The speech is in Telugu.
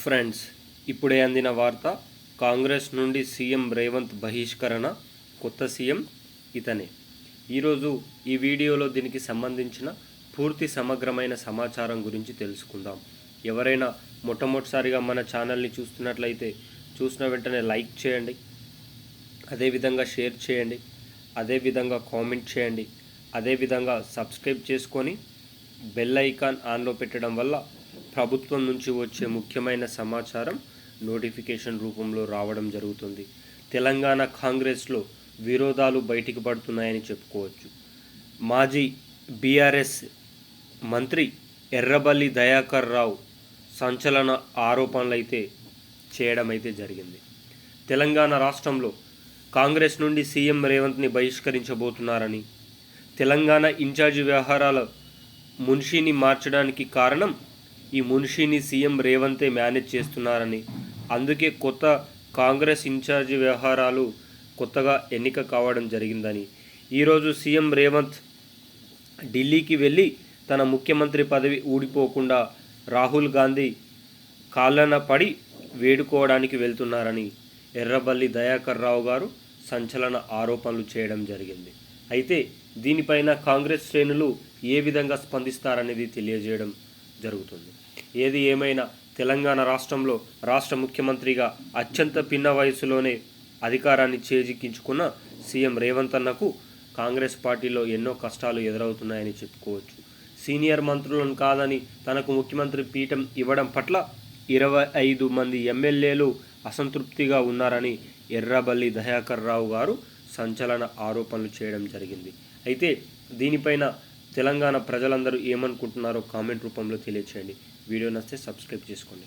ఫ్రెండ్స్, ఇప్పుడే అందిన వార్త. కాంగ్రెస్ నుండి సీఎం రేవంత్ బహిష్కరణ. కొత్త సీఎం ఇతనే. ఈరోజు ఈ వీడియోలో దీనికి సంబంధించిన పూర్తి సమగ్రమైన సమాచారం గురించి తెలుసుకుందాం. ఎవరైనా మొట్టమొదటిసారిగా మన ఛానల్ని చూస్తున్నట్లయితే చూసిన వెంటనే లైక్ చేయండి, అదేవిధంగా షేర్ చేయండి, అదేవిధంగా కామెంట్ చేయండి, అదేవిధంగా సబ్స్క్రైబ్ చేసుకొని బెల్ ఐకాన్ ఆన్లో పెట్టడం వల్ల ప్రభుత్వం నుంచి వచ్చే ముఖ్యమైన సమాచారం నోటిఫికేషన్ రూపంలో రావడం జరుగుతుంది. తెలంగాణ కాంగ్రెస్లో విరోధాలు బయటికి పడుతున్నాయని చెప్పుకోవచ్చు. మాజీ బీఆర్ఎస్ మంత్రి ఎర్రబెల్లి దయాకర్ రావు సంచలన ఆరోపణలు చేయడం జరిగింది. తెలంగాణ రాష్ట్రంలో కాంగ్రెస్ నుండి సీఎం రేవంత్ని బహిష్కరించబోతున్నారని, తెలంగాణ ఇన్ఛార్జి వ్యవహారాల మున్షిని మార్చడానికి కారణం ఈ మున్షిని సీఎం రేవంతే మేనేజ్ చేస్తున్నారని, అందుకే కొత్త కాంగ్రెస్ ఇన్ఛార్జి వ్యవహారాలు కొత్తగా ఎన్నిక కావడం జరిగిందని, ఈరోజు సీఎం రేవంత్ ఢిల్లీకి వెళ్ళి తన ముఖ్యమంత్రి పదవి ఊడిపోకుండా రాహుల్ గాంధీ కాళ్ళన పడి వేడుకోవడానికి వెళ్తున్నారని ఎర్రబెల్లి దయాకర్ రావు గారు సంచలన ఆరోపణలు చేయడం జరిగింది. అయితే దీనిపైన కాంగ్రెస్ శ్రేణులు ఏ విధంగా స్పందిస్తారనేది తెలియజేయడం జరుగుతుంది. ఏది ఏమైనా తెలంగాణ రాష్ట్రంలో రాష్ట్ర ముఖ్యమంత్రిగా అత్యంత పిన్న వయసులోనే అధికారాన్ని చేజిక్కించుకున్న సీఎం రేవంత్ అన్నకు కాంగ్రెస్ పార్టీలో ఎన్నో కష్టాలు ఎదురవుతున్నాయని చెప్పుకోవచ్చు. సీనియర్ మంత్రులను కాదని తనకు ముఖ్యమంత్రి పీఠం ఇవ్వడం పట్ల 25 మంది ఎమ్మెల్యేలు అసంతృప్తిగా ఉన్నారని ఎర్రబెల్లి దయాకర్ రావు గారు సంచలన ఆరోపణలు చేయడం జరిగింది. అయితే దీనిపైన తెలంగాణ ప్రజలందరూ ఏమనుకుంటున్నారో కామెంట్ రూపంలో తెలియచేయండి. వీడియో నచ్చితే సబ్స్క్రైబ్ చేసుకోండి.